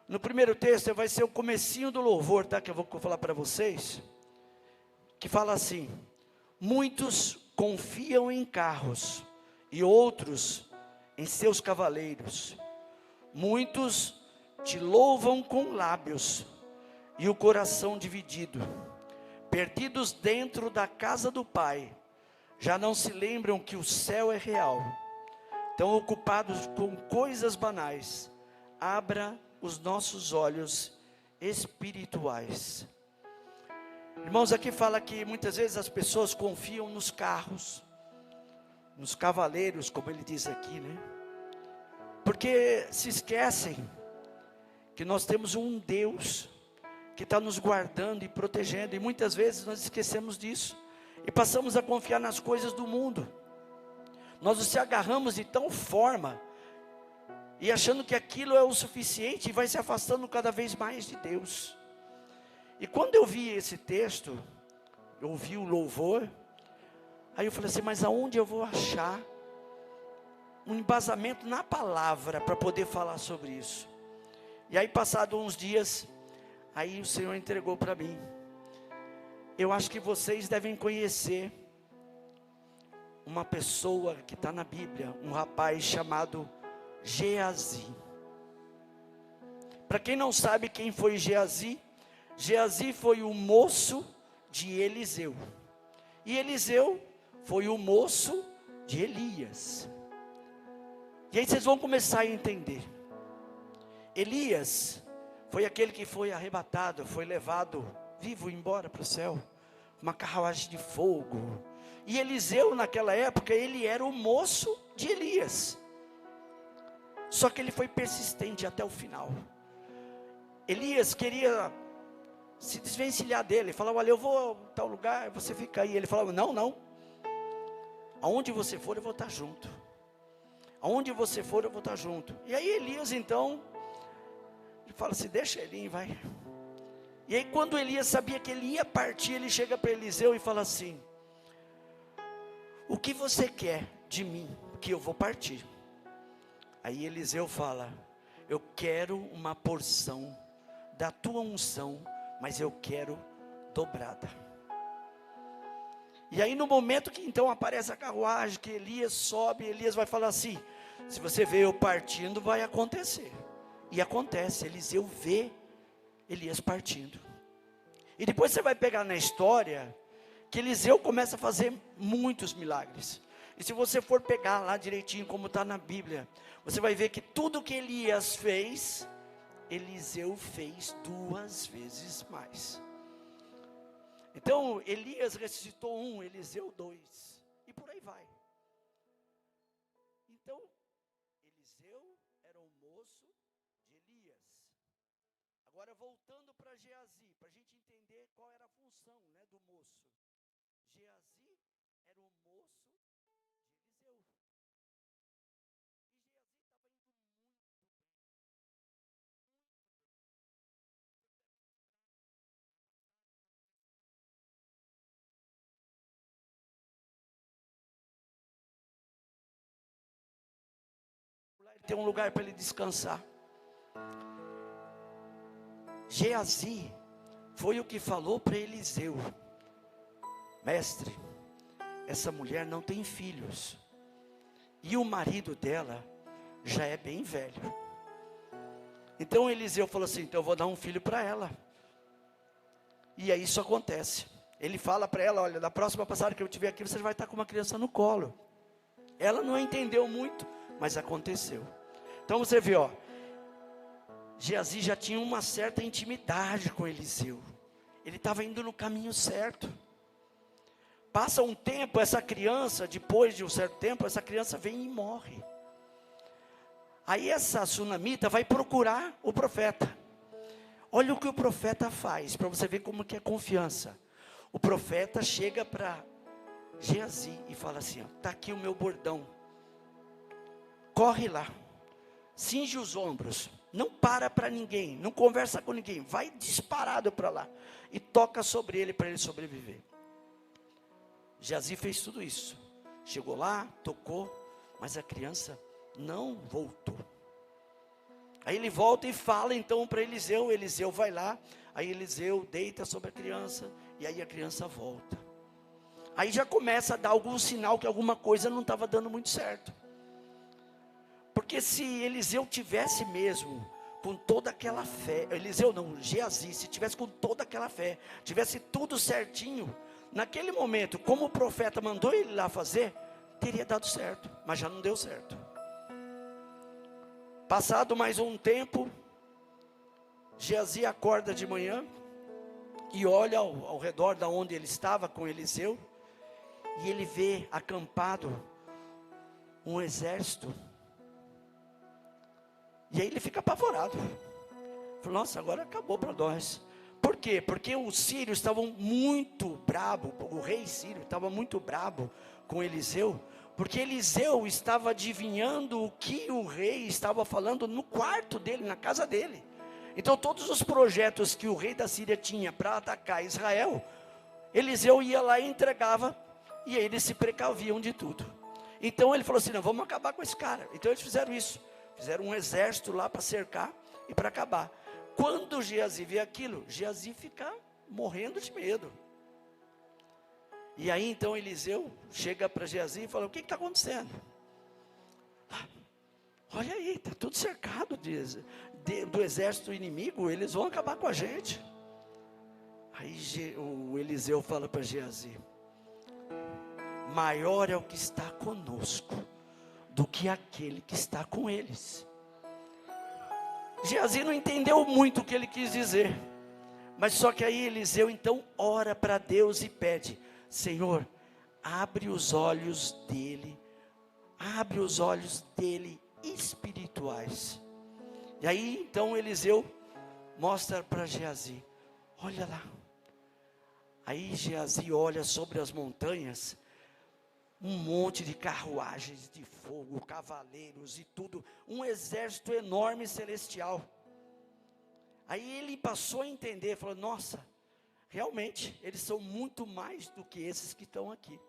No primeiro texto vai ser o comecinho do louvor, tá? Que eu vou falar para vocês. Que fala assim: muitos confiam em carros e outros em seus cavaleiros. Muitos te louvam com lábios e o coração dividido. Perdidos dentro da casa do Pai, já não se lembram que o céu é real. Tão ocupados com coisas banais, abra os nossos olhos espirituais. Irmãos, aqui fala que muitas vezes as pessoas confiam nos carros, nos cavaleiros, como ele diz aqui, né? Porque se esquecem que nós temos um Deus que está nos guardando e protegendo, e muitas vezes nós esquecemos disso, e passamos a confiar nas coisas do mundo. Nós nos agarramos de tal forma, e achando que aquilo é o suficiente, e vai se afastando cada vez mais de Deus. E quando eu vi esse texto, eu ouvi o louvor, aí eu falei assim, mas aonde eu vou achar um embasamento na palavra, para poder falar sobre isso? E aí passados uns dias, aí o Senhor entregou para mim. Eu acho que vocês devem conhecer uma pessoa que está na Bíblia, um rapaz chamado Geazi. Para quem não sabe quem foi Geazi, Geazi foi o moço de Eliseu, e Eliseu foi o moço de Elias. E aí vocês vão começar a entender. Elias foi aquele que foi arrebatado, foi levado vivo embora para o céu, uma carruagem de fogo. E Eliseu naquela época, ele era o moço de Elias, só que ele foi persistente até o final. Elias queria se desvencilhar dele, falava, olha, eu vou a tal lugar, você fica aí. Ele falava, não, aonde você for eu vou estar junto, aonde você for eu vou estar junto. E aí Elias então, ele fala assim, deixa ele ir, vai. E aí quando Elias sabia que ele ia partir, ele chega para Eliseu e fala assim, o que você quer de mim, que eu vou partir? Aí Eliseu fala, eu quero uma porção da tua unção, mas eu quero dobrada. E aí no momento que então aparece a carruagem, que Elias sobe, Elias vai falar assim, se você vê eu partindo, vai acontecer. E acontece, Eliseu vê Elias partindo. E depois você vai pegar na história, que Eliseu começa a fazer muitos milagres. E se você for pegar lá direitinho, como está na Bíblia, você vai ver que tudo que Elias fez, Eliseu fez 2 vezes mais. Então Elias ressuscitou 1, Eliseu 2, e por aí vai. Então Eliseu era o moço de Elias. Agora voltando para Geazi, para a gente entender qual era a função, né, do moço. Geazi era o moço de Eliseu. Tem um lugar para ele descansar. Geazi foi o que falou para Eliseu, mestre, essa mulher não tem filhos, e o marido dela já é bem velho. Então Eliseu falou assim, então eu vou dar um filho para ela. E aí isso acontece. Ele fala para ela, olha, da próxima passagem que eu tiver aqui, você vai estar com uma criança no colo. Ela não entendeu muito, mas aconteceu. Então você vê, ó, Geazi já tinha uma certa intimidade com Eliseu. Ele estava indo no caminho certo. Passa um tempo, essa criança, depois de um certo tempo, essa criança vem e morre. Aí essa sunamita vai procurar o profeta. Olha o que o profeta faz, para você ver como que é confiança. O profeta chega para Geazi e fala assim, está aqui o meu bordão. Corre lá, cinge os ombros, não para ninguém, não conversa com ninguém, vai disparado para lá e toca sobre ele para ele sobreviver. Geazi fez tudo isso, chegou lá, tocou, mas a criança não voltou. Aí ele volta e fala então para Eliseu. Eliseu vai lá, aí Eliseu deita sobre a criança, e aí a criança volta. Aí já começa a dar algum sinal que alguma coisa não estava dando muito certo. Porque se Eliseu tivesse mesmo com toda aquela fé, Eliseu não, Geazi, se tivesse com toda aquela fé, tivesse tudo certinho, naquele momento, como o profeta mandou ele lá fazer, teria dado certo, mas já não deu certo. Passado mais um tempo, Geazi acorda de manhã e olha ao redor da onde ele estava com Eliseu, e ele vê acampado um exército. E aí ele fica apavorado. Fala, nossa, agora acabou para nós. Por quê? Porque os sírios estavam muito bravos, o rei sírio estava muito bravo com Eliseu, porque Eliseu estava adivinhando o que o rei estava falando no quarto dele, na casa dele. Então todos os projetos que o rei da Síria tinha para atacar Israel, Eliseu ia lá e entregava, e aí eles se precaviam de tudo. Então ele falou assim, não, vamos acabar com esse cara. Então eles fizeram isso, fizeram um exército lá para cercar e para acabar. Quando Geazi vê aquilo, Geazi fica morrendo de medo. E aí então Eliseu chega para Geazi e fala, o que está acontecendo? Olha aí, está tudo cercado do exército inimigo, eles vão acabar com a gente. Aí o Eliseu fala para Geazi, maior é o que está conosco do que aquele que está com eles. Geazi não entendeu muito o que ele quis dizer, mas só que aí Eliseu então ora para Deus e pede, Senhor, abre os olhos dele espirituais. E aí então Eliseu mostra para Geazi, olha lá. Aí Geazi olha sobre as montanhas, um monte de carruagens de fogo, cavaleiros e tudo, um exército enorme celestial. Aí ele passou a entender, falou, nossa, realmente, eles são muito mais do que esses que estão aqui.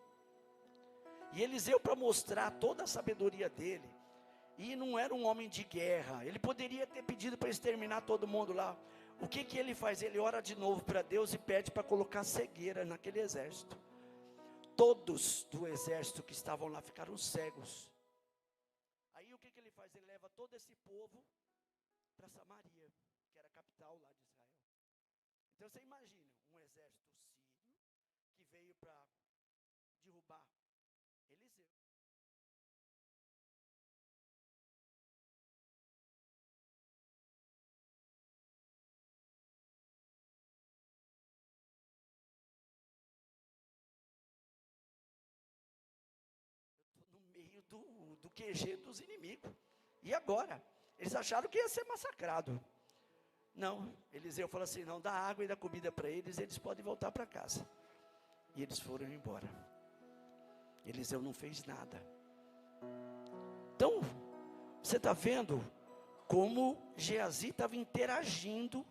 E Eliseu, para mostrar toda a sabedoria dele, e não era um homem de guerra, ele poderia ter pedido para exterminar todo mundo lá. O que ele faz? Ele ora de novo para Deus e pede para colocar cegueira naquele exército. Todos do exército que estavam lá ficaram cegos. Aí o que ele faz? Ele leva todo esse povo para Samaria, que era a capital lá de Israel. Então você imagina, um exército sírio que veio para derrubar Eliseu. No meio do QG dos inimigos. E agora? Eles acharam que ia ser massacrado. Não, Eliseu falou assim, não, dá água e dá comida para eles podem voltar para casa. E eles foram embora. Eliseu não fez nada. Então, você está vendo como Geazi estava interagindo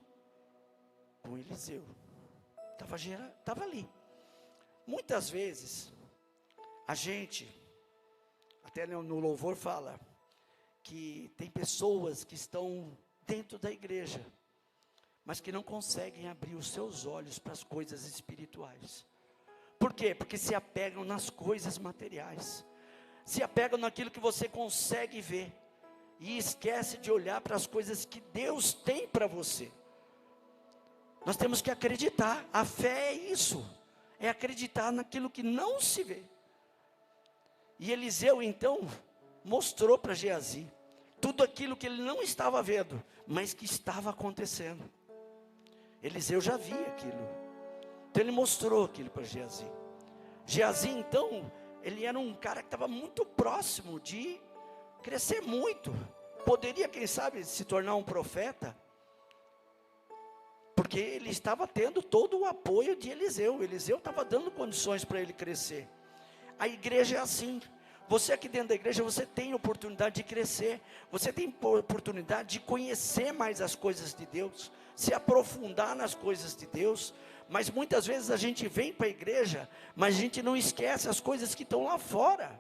com Eliseu. Estava ali. Muitas vezes, a gente, até no louvor fala, que tem pessoas que estão dentro da igreja, mas que não conseguem abrir os seus olhos para as coisas espirituais. Por quê? Porque se apegam nas coisas materiais, se apegam naquilo que você consegue ver, e esquece de olhar para as coisas que Deus tem para você. Nós temos que acreditar, a fé é isso, é acreditar naquilo que não se vê. E Eliseu então mostrou para Geazi tudo aquilo que ele não estava vendo, mas que estava acontecendo. Eliseu já via aquilo, então ele mostrou aquilo para Geazi. Geazi então, ele era um cara que estava muito próximo de crescer muito, poderia quem sabe se tornar um profeta, porque ele estava tendo todo o apoio de Eliseu. Eliseu estava dando condições para ele crescer. A igreja é assim, você aqui dentro da igreja, você tem oportunidade de crescer, você tem oportunidade de conhecer mais as coisas de Deus, se aprofundar nas coisas de Deus, mas muitas vezes a gente vem para a igreja, mas a gente não esquece as coisas que estão lá fora.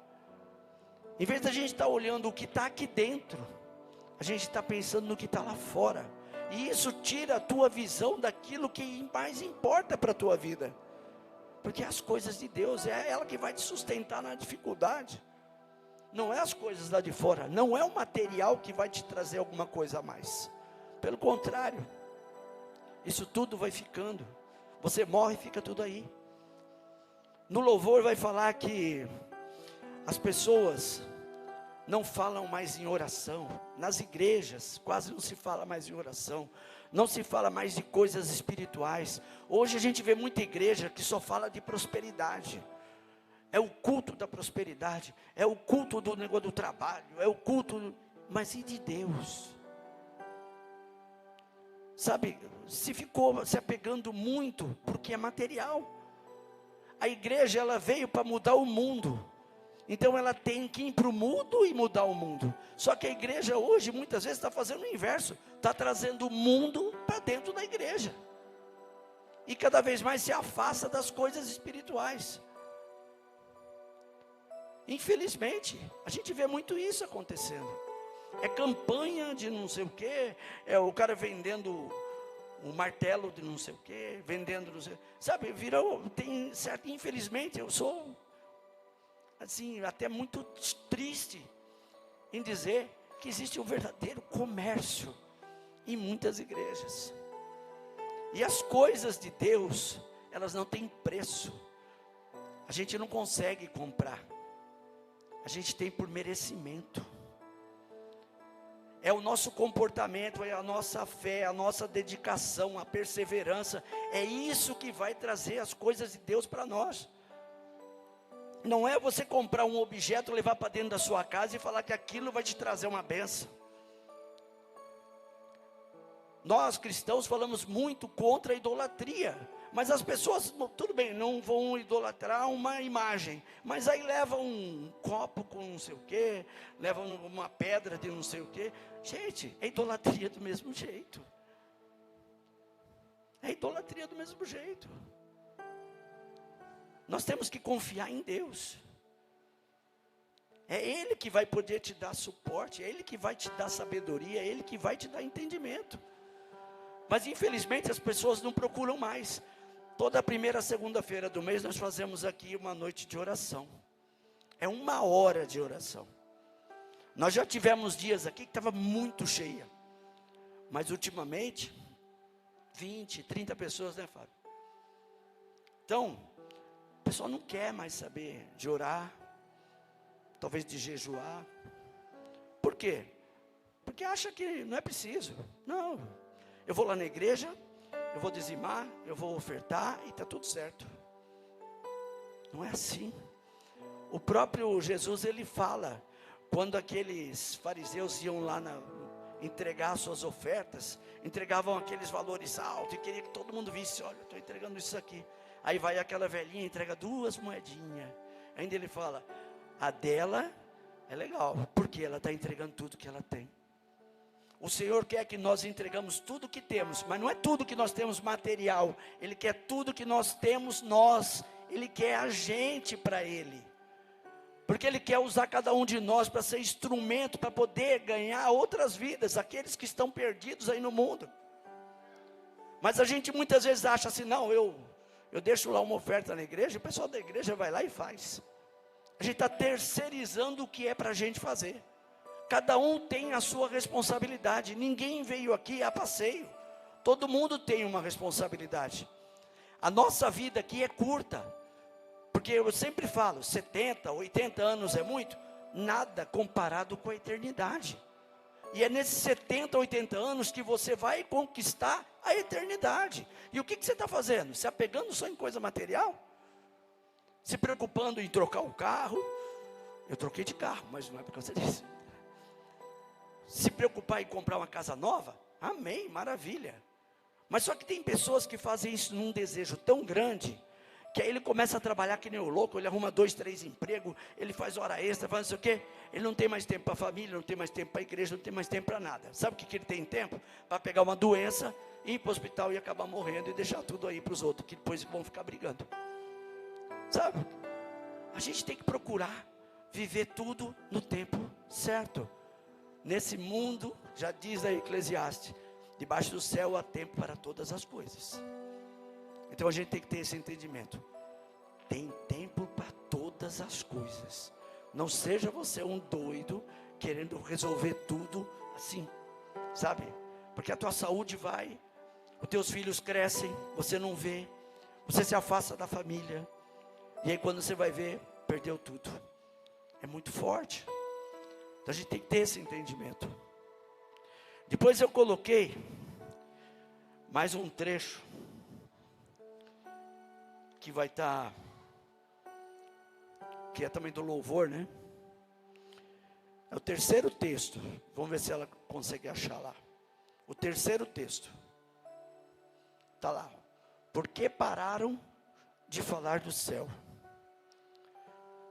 Em vez da gente estar olhando o que está aqui dentro, A gente está pensando no que está lá fora. E isso tira a tua visão daquilo que mais importa para a tua vida. Porque as coisas de Deus, é ela que vai te sustentar na dificuldade. Não é as coisas lá de fora. Não é o material que vai te trazer alguma coisa a mais. Pelo contrário. Isso tudo vai ficando. Você morre e fica tudo aí. No louvor vai falar que as pessoas não falam mais em oração. Nas igrejas quase não se fala mais em oração. Não se fala mais de coisas espirituais. Hoje a gente vê muita igreja que só fala de prosperidade. É o culto da prosperidade. É o culto do negócio do trabalho. É o culto, mas e de Deus? Sabe, se ficou se apegando muito porque é material. A igreja, ela veio para mudar o mundo. Então ela tem que ir para o mundo e mudar o mundo. Só que a igreja hoje, muitas vezes, está fazendo o inverso. Está trazendo o mundo para dentro da igreja. E cada vez mais se afasta das coisas espirituais. Infelizmente, a gente vê muito isso acontecendo. É campanha de não sei o quê. É o cara vendendo um martelo de não sei o quê. Vendendo não sei. Sabe, virou, tem certo, infelizmente, eu sou assim, até muito triste em dizer que existe um verdadeiro comércio em muitas igrejas. E as coisas de Deus, elas não têm preço. A gente não consegue comprar. A gente tem por merecimento. É o nosso comportamento, é a nossa fé, a nossa dedicação, a perseverança. É isso que vai trazer as coisas de Deus para nós. Não é você comprar um objeto, levar para dentro da sua casa e falar que aquilo vai te trazer uma bênção. Nós cristãos falamos muito contra a idolatria. Mas as pessoas, tudo bem, não vão idolatrar uma imagem. Mas aí levam um copo com não sei o quê, levam uma pedra de não sei o quê. Gente, é idolatria do mesmo jeito. É idolatria do mesmo jeito. Nós temos que confiar em Deus. É Ele que vai poder te dar suporte, é Ele que vai te dar sabedoria, é Ele que vai te dar entendimento. Mas infelizmente as pessoas não procuram mais. Toda primeira segunda-feira do mês nós fazemos aqui uma noite de oração. É 1 hora de oração. Nós já tivemos dias aqui que estava muito cheia. Mas ultimamente, 20, 30 pessoas, né, Fábio? Então, o pessoal não quer mais saber de orar, talvez de jejuar. Por quê? Porque acha que não é preciso. Não, eu vou lá na igreja, eu vou dizimar, eu vou ofertar e está tudo certo. Não é assim. O próprio Jesus, ele fala, quando aqueles fariseus iam lá entregar suas ofertas, entregavam aqueles valores altos e queria que todo mundo visse, olha, eu estou entregando isso aqui. Aí vai aquela velhinha, entrega 2 moedinhas. Ainda ele fala, a dela é legal, porque ela está entregando tudo que ela tem. O Senhor quer que nós entregamos tudo que temos, mas não é tudo que nós temos material. Ele quer tudo que nós temos nós. Ele quer a gente para Ele. Porque Ele quer usar cada um de nós para ser instrumento, para poder ganhar outras vidas, aqueles que estão perdidos aí no mundo. Mas a gente muitas vezes acha assim, não, eu deixo lá uma oferta na igreja, o pessoal da igreja vai lá e faz. A gente está terceirizando o que é para a gente fazer. Cada um tem a sua responsabilidade. Ninguém veio aqui a passeio. Todo mundo tem uma responsabilidade. A nossa vida aqui é curta. Porque eu sempre falo, 70, 80 anos é muito? Nada comparado com a eternidade. E é nesses 70, 80 anos que você vai conquistar a eternidade. E o que você está fazendo? Se apegando só em coisa material? Se preocupando em trocar o carro? Eu troquei de carro, mas não é por causa disso. Se preocupar em comprar uma casa nova? Amém, maravilha. Mas só que tem pessoas que fazem isso num desejo tão grande, que aí ele começa a trabalhar que nem o louco, ele arruma 2, 3 empregos, ele faz hora extra, faz não sei o quê. Ele não tem mais tempo para a família, não tem mais tempo para a igreja, não tem mais tempo para nada. Sabe o que ele tem tempo? Para pegar uma doença, ir para o hospital e acabar morrendo e deixar tudo aí para os outros, que depois vão ficar brigando. Sabe? A gente tem que procurar viver tudo no tempo certo. Nesse mundo, já diz a Eclesiastes, debaixo do céu há tempo para todas as coisas. Então a gente tem que ter esse entendimento. Tem tempo para todas as coisas. Não seja você um doido querendo resolver tudo assim, sabe? Porque a tua saúde vai, os teus filhos crescem, você não vê, você se afasta da família, e aí quando você vai ver, perdeu tudo. É muito forte. Então a gente tem que ter esse entendimento. Depois eu coloquei mais um trecho que vai estar, que é também do louvor, né? É o terceiro texto. Vamos ver se ela consegue achar lá. O terceiro texto está lá. Por que pararam de falar do céu?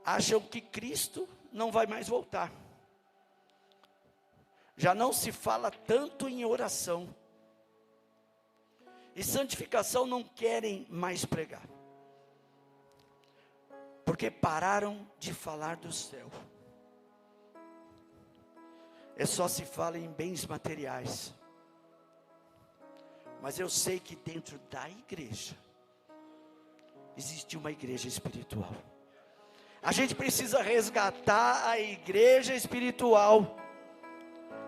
Acham que Cristo não vai mais voltar. Já não se fala tanto em oração. E santificação não querem mais pregar. Porque pararam de falar do céu. É só se fala em bens materiais. Mas eu sei que dentro da igreja existe uma igreja espiritual. A gente precisa resgatar a igreja espiritual.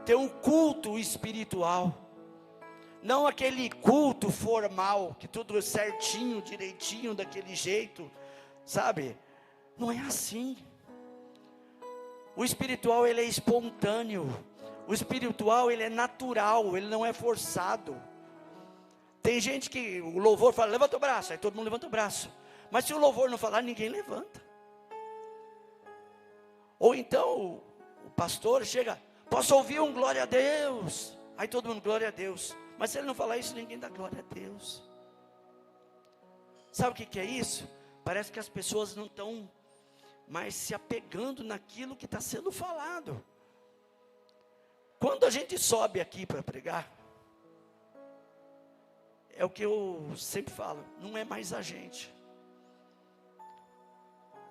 Ter um culto espiritual. Não aquele culto formal, que tudo é certinho, direitinho, daquele jeito, sabe? Não é assim. O espiritual, ele é espontâneo. O espiritual, ele é natural, ele não é forçado. Tem gente que o louvor fala, levanta o braço, aí todo mundo levanta o braço. Mas se o louvor não falar, ninguém levanta. Ou então, o pastor chega, posso ouvir um glória a Deus? Aí todo mundo, glória a Deus. Mas se ele não falar isso, ninguém dá glória a Deus. Sabe o que é isso? Parece que as pessoas não estão mais se apegando naquilo que está sendo falado. Quando a gente sobe aqui para pregar, é o que eu sempre falo, não é mais a gente.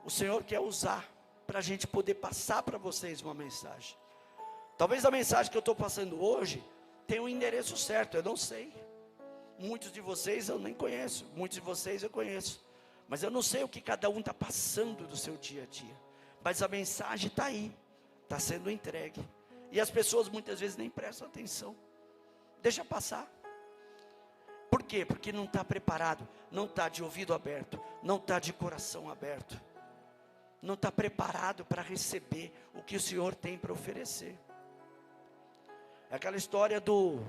O Senhor quer usar para a gente poder passar para vocês uma mensagem. Talvez a mensagem que eu estou passando hoje tenha um endereço certo, eu não sei. Muitos de vocês eu nem conheço, muitos de vocês eu conheço. Mas eu não sei o que cada um está passando do seu dia a dia. Mas a mensagem está aí, está sendo entregue. E as pessoas muitas vezes nem prestam atenção. Deixa passar. Por quê? Porque não está preparado, não está de ouvido aberto, não está de coração aberto. Não está preparado para receber o que o Senhor tem para oferecer. É aquela história do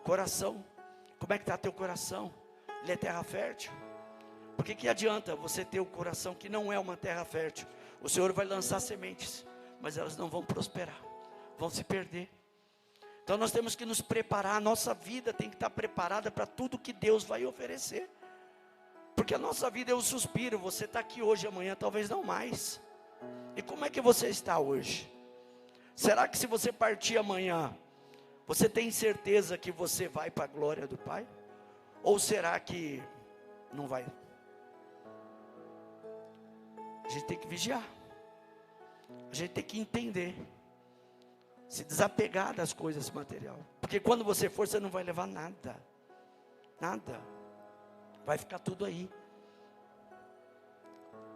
coração. Como é que está teu coração? Ele é terra fértil? Por que adianta você ter o coração que não é uma terra fértil? O Senhor vai lançar sementes, mas elas não vão prosperar, vão se perder. Então nós temos que nos preparar, a nossa vida tem que estar preparada para tudo que Deus vai oferecer. Porque a nossa vida é um suspiro, você está aqui hoje, amanhã talvez não mais. E como é que você está hoje? Será que se você partir amanhã, você tem certeza que você vai para a glória do Pai? Ou será que não vai? A gente tem que vigiar. A gente tem que entender. Se desapegar das coisas materiais. Porque quando você for, você não vai levar nada. Nada. Vai ficar tudo aí.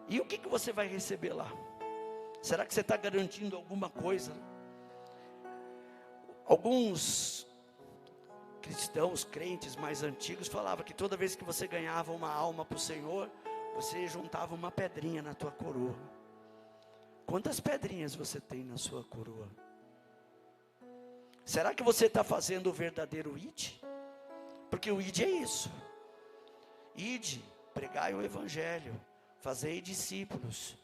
E o que você vai receber lá? Será que você está garantindo alguma coisa? Alguns cristãos, crentes mais antigos falavam que toda vez que você ganhava uma alma para o Senhor, você juntava uma pedrinha na tua coroa. Quantas pedrinhas você tem na sua coroa? Será que você está fazendo o verdadeiro ID? Porque o ID é isso. Ide, pregai o Evangelho, fazei discípulos,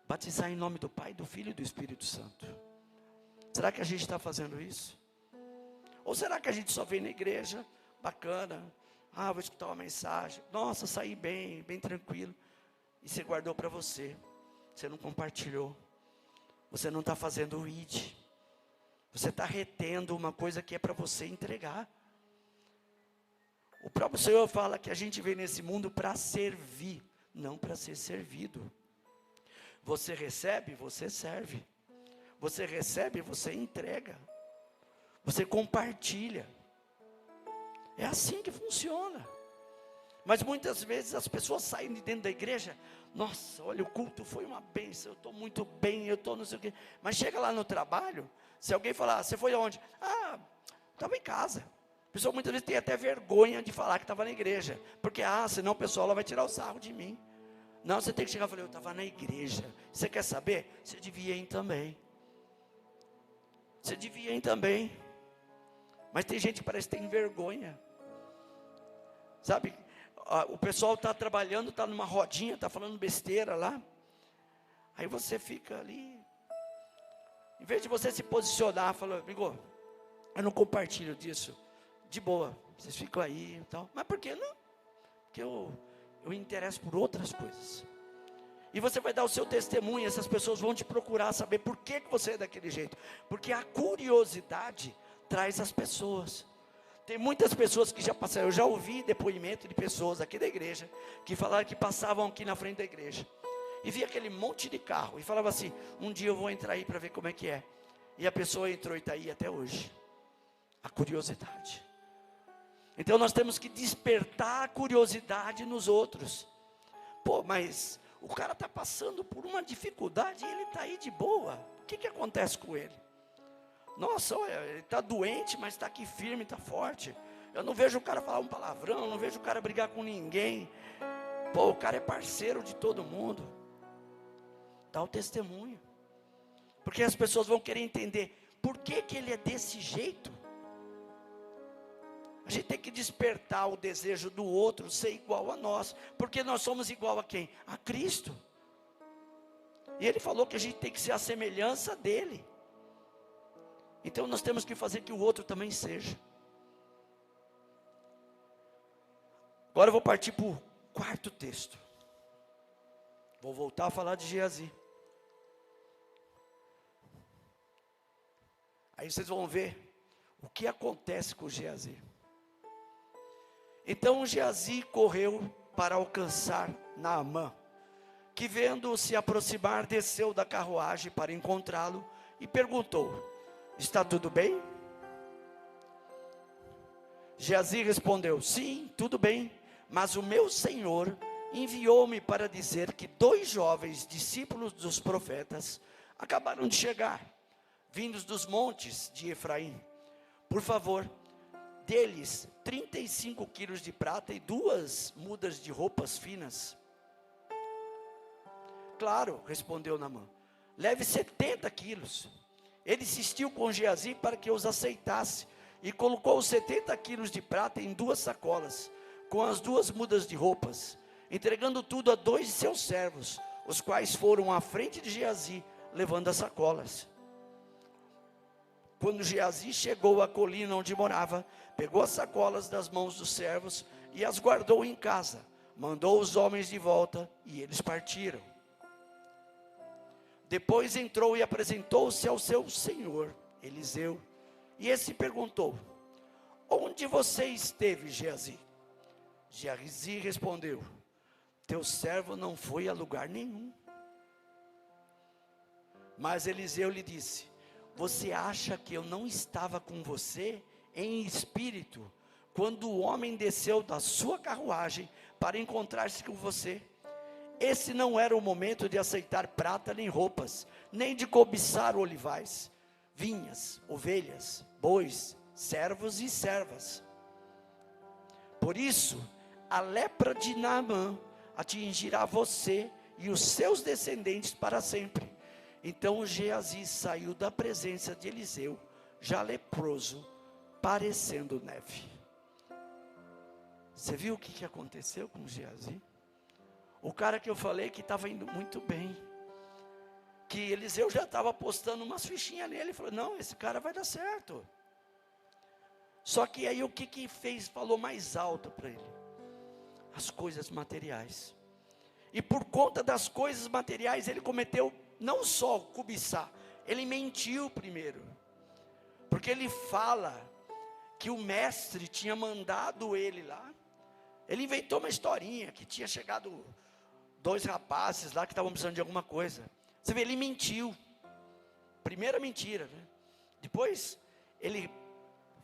batizar em nome do Pai, do Filho e do Espírito Santo. Será que a gente está fazendo isso? Ou será que a gente só vem na igreja, bacana, vou escutar uma mensagem, nossa, saí bem, bem tranquilo, e você guardou para você, você não compartilhou, você não está fazendo o ID, você está retendo uma coisa que é para você entregar. O próprio Senhor fala que a gente veio nesse mundo para servir, não para ser servido. Você recebe, você serve. Você recebe, você entrega. Você compartilha. É assim que funciona. Mas muitas vezes as pessoas saem de dentro da igreja, nossa, olha, o culto foi uma bênção, eu estou muito bem, eu estou não sei o quê. Mas chega lá no trabalho, se alguém falar, você foi aonde? Ah, estava em casa. A pessoa muitas vezes tem até vergonha de falar que estava na igreja. Porque, senão o pessoal lá vai tirar o sarro de mim. Não, você tem que chegar e falar, eu estava na igreja. Você quer saber? Você devia ir também. Você devia ir também. Mas tem gente que parece que tem vergonha. Sabe? O pessoal está trabalhando, está numa rodinha, está falando besteira lá. Aí você fica ali. Em vez de você se posicionar, falando, amigo, eu não compartilho disso. De boa, vocês ficam aí e tal. Mas por que não? Porque eu me interesso por outras coisas. E você vai dar o seu testemunho, essas pessoas vão te procurar saber por que você é daquele jeito. Porque a curiosidade traz as pessoas. Tem muitas pessoas que já passaram, eu já ouvi depoimento de pessoas aqui da igreja, que falaram que passavam aqui na frente da igreja, e via aquele monte de carro, e falava assim, um dia eu vou entrar aí para ver como é que é. E a pessoa entrou e está aí até hoje. A curiosidade. Então nós temos que despertar a curiosidade nos outros. Pô, mas o cara está passando por uma dificuldade e ele está aí de boa. O que acontece com ele? Nossa, olha, ele está doente, mas está aqui firme, está forte. Eu não vejo o cara falar um palavrão, eu não vejo o cara brigar com ninguém. Pô, o cara é parceiro de todo mundo. Dá o testemunho. Porque as pessoas vão querer entender por que ele é desse jeito. A gente tem que despertar o desejo do outro ser igual a nós. Porque nós somos igual a quem? A Cristo. E Ele falou que a gente tem que ser a semelhança dEle. Então nós temos que fazer que o outro também seja. Agora eu vou partir para o quarto texto. Vou voltar a falar de Geazi. Aí vocês vão ver o que acontece com Geazi. Então Geazi correu para alcançar Naamã, que vendo-o se aproximar, desceu da carruagem para encontrá-lo e perguntou, está tudo bem? Geazi respondeu, sim, tudo bem, mas o meu Senhor enviou-me para dizer que 2 jovens discípulos dos profetas acabaram de chegar, vindos dos montes de Efraim. Por favor, deles 35 quilos de prata e 2 mudas de roupas finas. Claro, respondeu Naamã, leve 70 quilos. Ele insistiu com Geazi para que os aceitasse, e colocou os 70 quilos de prata em 2 sacolas, com as 2 mudas de roupas, entregando tudo a 2 de seus servos, os quais foram à frente de Geazi, levando as sacolas. Quando Geazi chegou à colina onde morava, pegou as sacolas das mãos dos servos e as guardou em casa, mandou os homens de volta e eles partiram. Depois entrou e apresentou-se ao seu senhor, Eliseu, e esse perguntou, onde você esteve, Geazi? Geazi respondeu, teu servo não foi a lugar nenhum. Mas Eliseu lhe disse, você acha que eu não estava com você em espírito, quando o homem desceu da sua carruagem para encontrar-se com você? Esse não era o momento de aceitar prata nem roupas, nem de cobiçar olivais, vinhas, ovelhas, bois, servos e servas. Por isso, a lepra de Naamã atingirá você e os seus descendentes para sempre. Então Geazi saiu da presença de Eliseu, já leproso, parecendo neve. Você viu o que aconteceu com Geazi? O cara que eu falei que estava indo muito bem, que Eliseu já estava postando umas fichinhas nele, ele falou, não, esse cara vai dar certo. Só que aí o que fez, falou mais alto para ele? As coisas materiais. E por conta das coisas materiais, ele cometeu não só cobiçar, ele mentiu primeiro. Porque ele fala que o mestre tinha mandado ele lá. Ele inventou uma historinha, que tinha chegado 2 rapazes lá que estavam precisando de alguma coisa. Você vê, ele mentiu. Primeira mentira, né? Depois, ele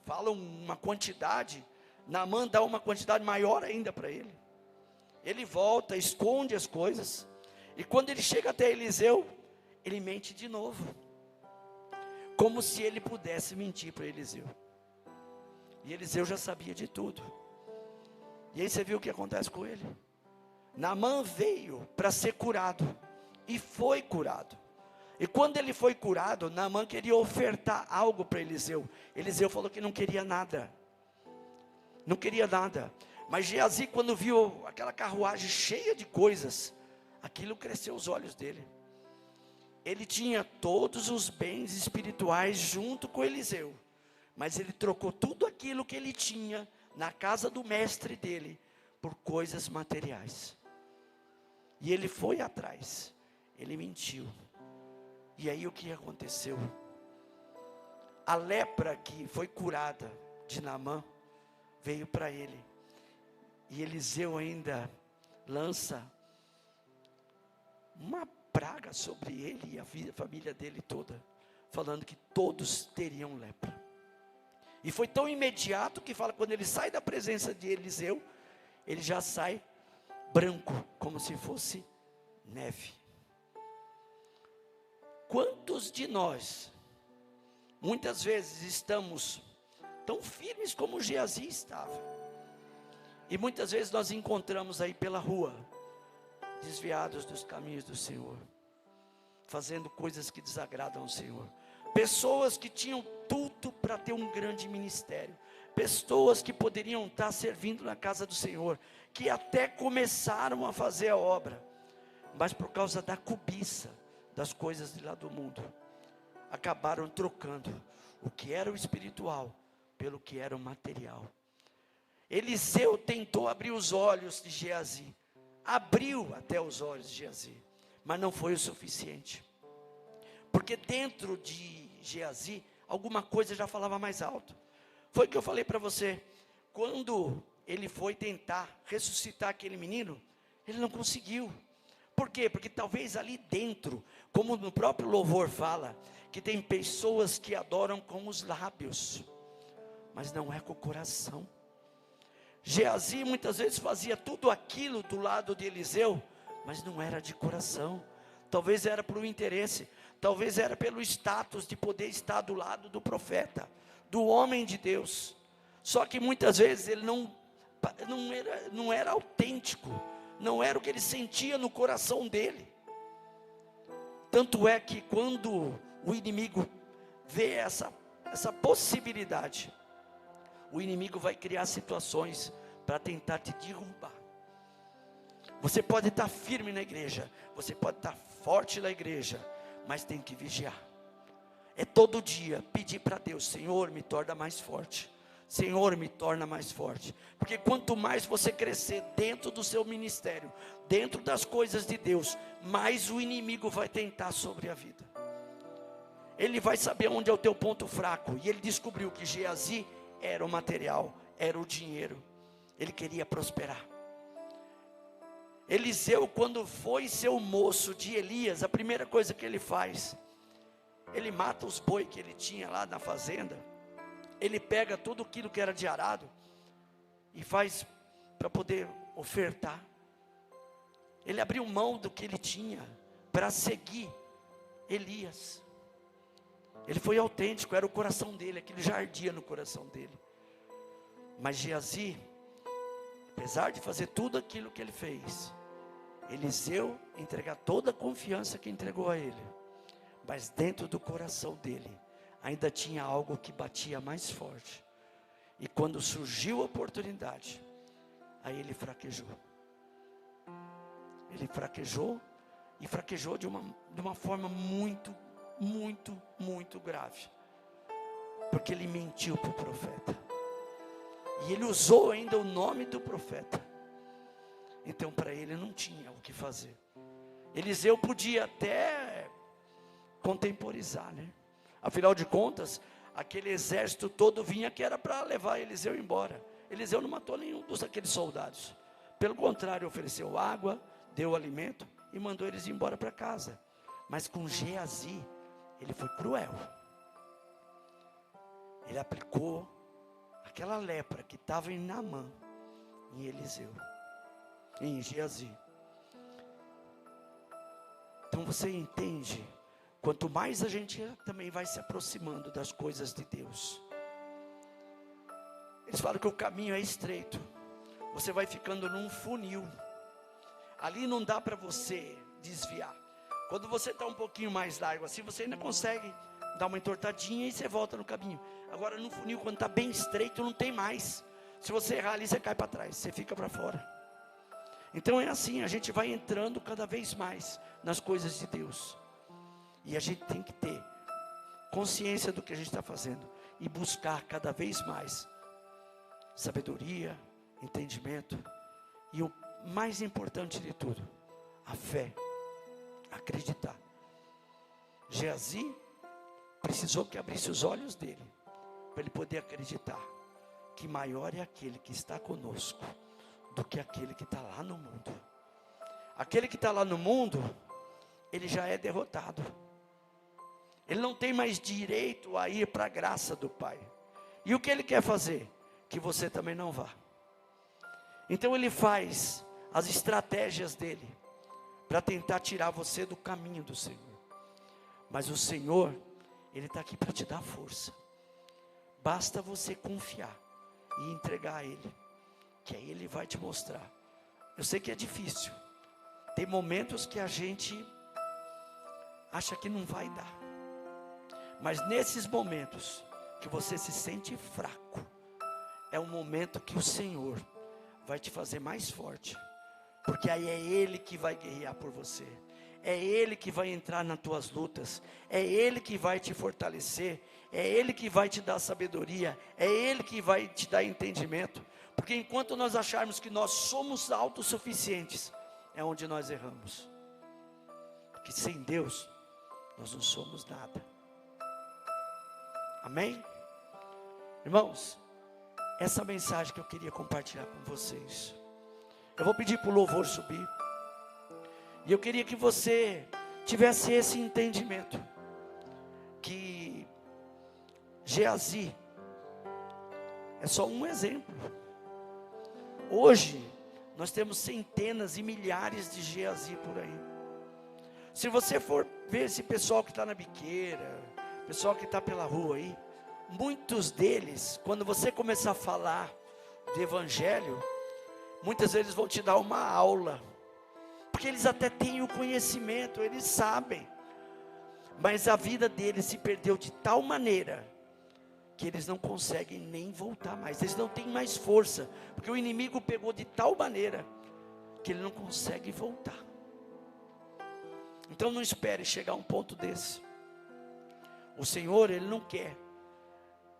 falam uma quantidade, Naamã dá uma quantidade maior ainda para ele. Ele volta, esconde as coisas, e quando ele chega até Eliseu, ele mente de novo, como se ele pudesse mentir para Eliseu. E Eliseu já sabia de tudo. E aí você viu o que acontece com ele? Naamã veio para ser curado, e foi curado. E quando ele foi curado, Naamã queria ofertar algo para Eliseu. Eliseu falou que não queria nada. Não queria nada. Mas Geazi, quando viu aquela carruagem cheia de coisas, aquilo cresceu os olhos dele. Ele tinha todos os bens espirituais junto com Eliseu, mas ele trocou tudo aquilo que ele tinha na casa do mestre dele por coisas materiais. E ele foi atrás, ele mentiu. E aí o que aconteceu? A lepra que foi curada de Naamã veio para ele. E Eliseu ainda lança uma praga sobre ele e a família dele toda, falando que todos teriam lepra. E foi tão imediato que fala, quando ele sai da presença de Eliseu, ele já sai branco, como se fosse neve. Quantos de nós, muitas vezes estamos tão firmes como Geazi estava, e muitas vezes nós encontramos aí pela rua, desviados dos caminhos do Senhor, fazendo coisas que desagradam ao Senhor, pessoas que tinham tudo para ter um grande ministério, pessoas que poderiam estar servindo na casa do Senhor, que até começaram a fazer a obra, mas por causa da cobiça das coisas de lá do mundo, acabaram trocando o que era o espiritual pelo que era o material. Eliseu tentou abrir os olhos de Geazi, abriu até os olhos de Geazi, mas não foi o suficiente, porque dentro de Geazi, alguma coisa já falava mais alto. Foi o que eu falei para você, quando ele foi tentar ressuscitar aquele menino, ele não conseguiu. Por quê? Porque talvez ali dentro, como no próprio louvor fala, que tem pessoas que adoram com os lábios, mas não é com o coração. Geazi muitas vezes fazia tudo aquilo do lado de Eliseu, mas não era de coração. Talvez era por um interesse, talvez era pelo status de poder estar do lado do profeta, do homem de Deus. Só que muitas vezes ele não era autêntico, não era o que ele sentia no coração dele. Tanto é que quando o inimigo vê essa possibilidade, o inimigo vai criar situações para tentar te derrubar. Você pode estar firme na igreja, você pode estar forte na igreja, mas tem que vigiar. É todo dia pedir para Deus: Senhor, me torna mais forte. Senhor, me torna mais forte. Porque quanto mais você crescer dentro do seu ministério, dentro das coisas de Deus, mais o inimigo vai tentar sobre a vida. Ele vai saber onde é o teu ponto fraco. E ele descobriu que Geazi era o material, era o dinheiro. Ele queria prosperar. Eliseu, quando foi ser o moço de Elias, a primeira coisa que ele faz, ele mata os boi que ele tinha lá na fazenda. Ele pega tudo aquilo que era de arado e faz para poder ofertar. Ele abriu mão do que ele tinha para seguir Elias. Ele foi autêntico, era o coração dele, aquilo já ardia no coração dele. Mas Geazi, apesar de fazer tudo aquilo que ele fez, Eliseu entregar toda a confiança que entregou a ele, mas dentro do coração dele ainda tinha algo que batia mais forte. E quando surgiu a oportunidade, aí ele fraquejou. Ele fraquejou, e fraquejou de uma forma muito, muito, muito grave. Porque ele mentiu para o profeta. E ele usou ainda o nome do profeta. Então para ele não tinha o que fazer. Eliseu podia até contemporizar, né? Afinal de contas, aquele exército todo vinha que era para levar Eliseu embora. Eliseu não matou nenhum daqueles soldados. Pelo contrário, ofereceu água, deu alimento e mandou eles embora para casa. Mas com Geazi, ele foi cruel. Ele aplicou aquela lepra que estava em Naamã, em Eliseu, em Geazi. Então você entende, quanto mais a gente também vai se aproximando das coisas de Deus. Eles falam que o caminho é estreito, você vai ficando num funil, ali não dá para você desviar. Quando você está um pouquinho mais largo assim, você ainda consegue dar uma entortadinha e você volta no caminho. Agora no funil, quando está bem estreito, não tem mais. Se você errar ali, você cai para trás, você fica para fora. Então é assim, a gente vai entrando cada vez mais nas coisas de Deus. E a gente tem que ter consciência do que a gente está fazendo e buscar cada vez mais sabedoria, entendimento e o mais importante de tudo, a fé, acreditar. Geazi precisou que abrisse os olhos dele para ele poder acreditar que maior é aquele que está conosco do que aquele que está lá no mundo. Aquele que está lá no mundo, ele já é derrotado. Ele não tem mais direito a ir para a graça do Pai. E o que ele quer fazer? Que você também não vá. Então ele faz as estratégias dele para tentar tirar você do caminho do Senhor. Mas o Senhor, ele está aqui para te dar força. Basta você confiar e entregar a Ele, que aí Ele vai te mostrar. Eu sei que é difícil, tem momentos que a gente acha que não vai dar, mas nesses momentos que você se sente fraco, é um momento que o Senhor vai te fazer mais forte, porque aí é Ele que vai guerrear por você, é Ele que vai entrar nas tuas lutas, é Ele que vai te fortalecer, é Ele que vai te dar sabedoria, é Ele que vai te dar entendimento, porque enquanto nós acharmos que nós somos autossuficientes, é onde nós erramos, porque sem Deus, nós não somos nada. Amém? Irmãos, essa mensagem que eu queria compartilhar com vocês, eu vou pedir para o louvor subir, e eu queria que você tivesse esse entendimento, que Geazi é só um exemplo. Hoje, nós temos centenas e milhares de Geazi por aí. Se você for ver esse pessoal que está na biqueira, pessoal que está pela rua aí, muitos deles, quando você começar a falar do Evangelho, muitas vezes vão te dar uma aula, porque eles até têm o conhecimento, eles sabem, mas a vida deles se perdeu de tal maneira, que eles não conseguem nem voltar mais, eles não têm mais força, porque o inimigo pegou de tal maneira, que ele não consegue voltar. Então não espere chegar a um ponto desse. O Senhor, Ele não quer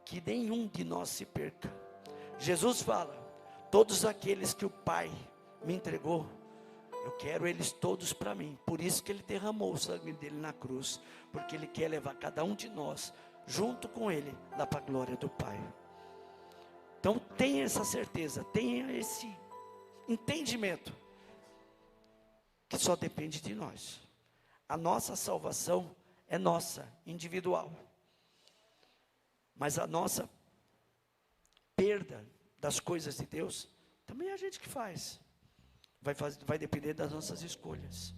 que nenhum de nós se perca. Jesus fala, todos aqueles que o Pai me entregou, eu quero eles todos para mim. Por isso que Ele derramou o sangue dele na cruz, porque Ele quer levar cada um de nós, junto com Ele, lá para a glória do Pai. Então tenha essa certeza, tenha esse entendimento, que só depende de nós. A nossa salvação é nossa, individual. Mas a nossa perda das coisas de Deus, também é a gente que faz. Vai depender das nossas escolhas.